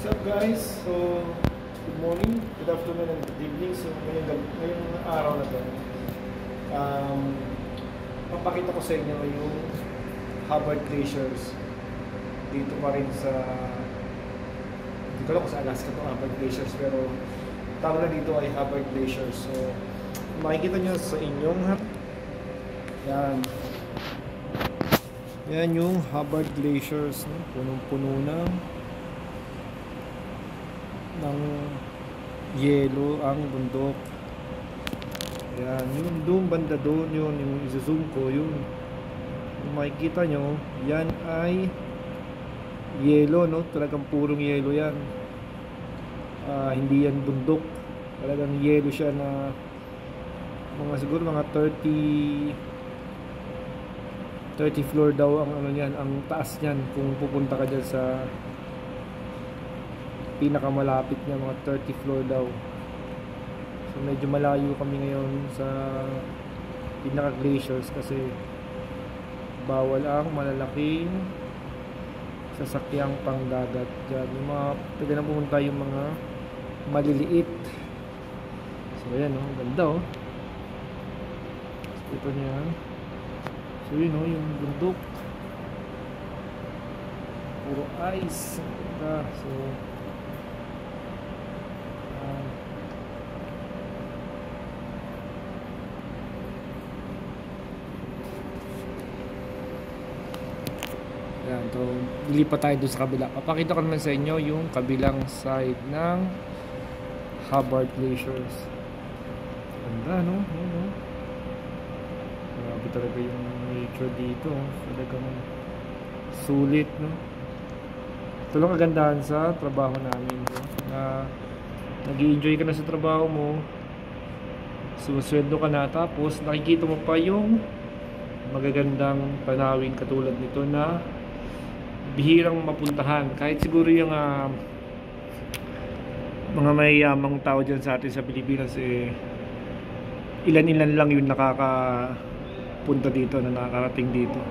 What's up guys? So, good morning, good afternoon, and good evening. So, ngayong araw na to, papakita ko sa inyo yung Hubbard Glaciers. Dito pa rin sa, hindi ko lang kung sa Alaska to Hubbard Glaciers, pero tawag na dito ay Hubbard Glaciers. So, makikita nyo sa inyong yan. Yan yung Hubbard Glaciers, no? Punong-puno ng yelo ang bundok. Yan, yung doon banda doon, yun yung i-zoom ko, yun kung makikita nyo, yan ay yelo, no? Talagang purong yelo yan. Hindi yan bundok, talagang yelo siya na siguro mga 30 floor daw ang ano niyan, ang taas niyan kung pupunta ka dyan sa pinakamalapit niya, mga 30 floor daw. So medyo malayo kami ngayon sa pinaka glaciers kasi bawal ang malalaking sasakyang pangdagat dyan. Yung mga pwede na pumunta yung mga maliliit. So ayan, oh, ganda, oh. So, ito niyan. So yun, oh, yung bundok puro ice. Ganda. So yan, so lilipat tayo doon sa kabila. Papakita ko naman sa inyo yung kabilang side ng Hubbard Glaciers. Ganda, no? Yan, no? Grabe talaga yung nature dito. Talagang sulit, no? Ito lang kagandahan sa trabaho namin, no? Na nag-i-enjoy ka na sa trabaho mo, sumusweldo ka na, tapos nakikita mo pa yung magagandang tanawin katulad nito na bihirang mapuntahan. Kahit siguro yung mga mayayamang tao dyan sa atin sa Pilipinas, ilan-ilan lang yung nakakapunta dito, na nakakarating dito.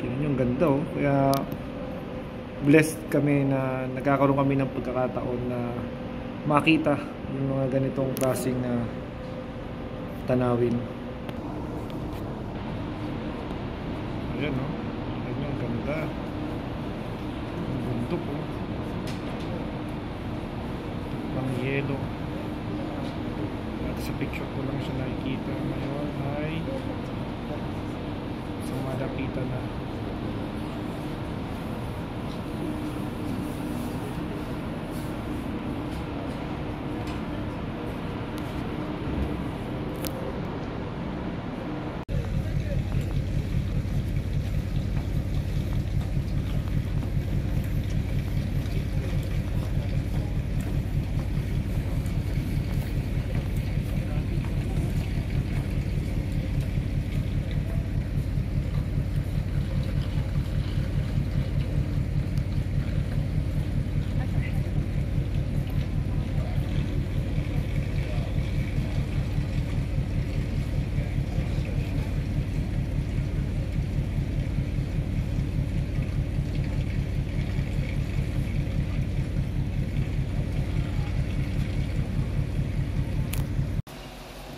Tingnan nyo, ang ganda, oh. Kaya blessed kami na nagkakaroon kami ng pagkakataon na makita yung mga ganitong klaseng tanawin. Ayan, no? Ayan yung ganda. Ang bundok, oh. Ang yelo. At sa picture ko lang siya nakikita. Ngayon ay sa malapitan na.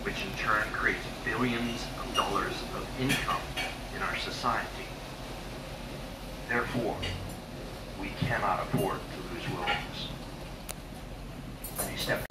Which in turn creates billions of dollars of income in our society. Therefore, we cannot afford to lose wilderness. Let me step.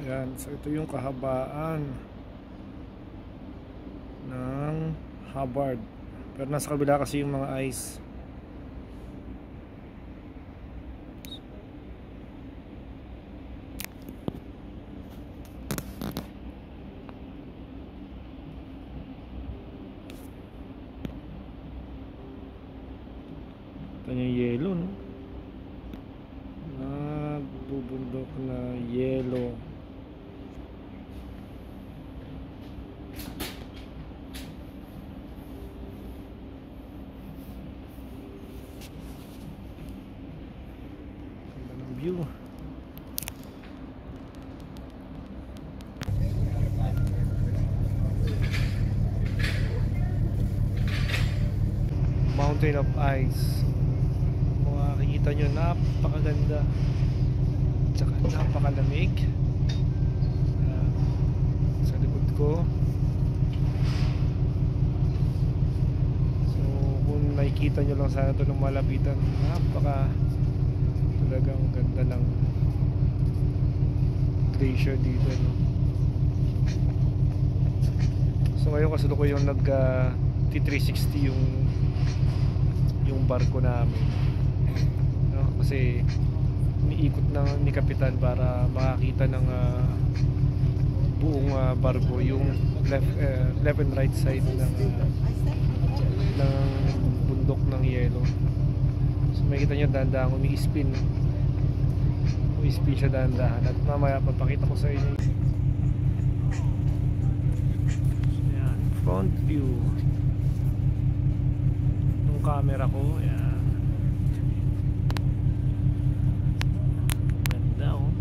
Yan, so ito yung kahabaan ng Hubbard, pero nasa kabila kasi yung mga ice. Ito yung yellow, no? Nagbubundok na yellow. Ganda ng view. Mountain of Ice. Makikita nyo, napakaganda, tsaka napakalamig. Sa likod ko, so kung nakikita nyo lang sana ito ng malapitan, talagang ganda ng glacier dito, no? So ngayon kasalukuyan nag T360 yung barko namin, no? Kasi iniikot ni Kapitan para makakita ng buong barko, yung left and right side ng bundok ng yelo. So makikita nyo dahan-dahan umi-spin siya dahan-dahan, at mamaya papakita ko sa inyo. Ayan, front view ng camera ko. Ayan, ganda, oh.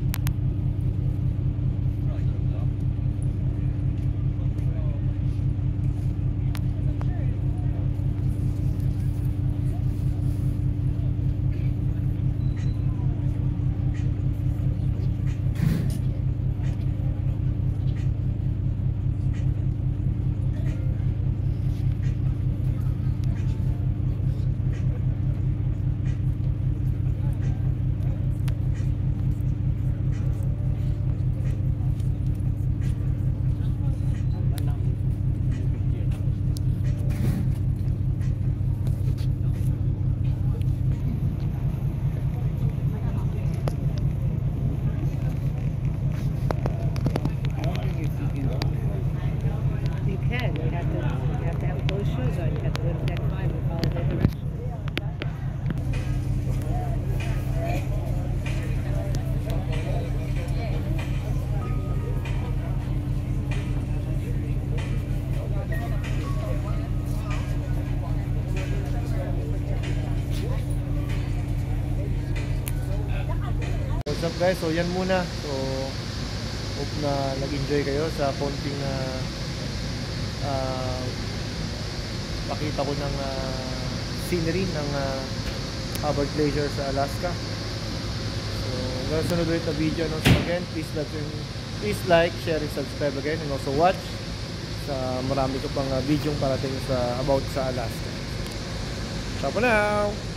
What's up guys, so yan muna. So hope na nag-enjoy kayo sa konting pakita ko ng scenery ng Hubbard Glacier sa Alaska. So hanggang sunod ulit na video, no? So again, please like, share, and subscribe again, and also watch sa marami ko pang video parating sa about sa Alaska. Ciao for now!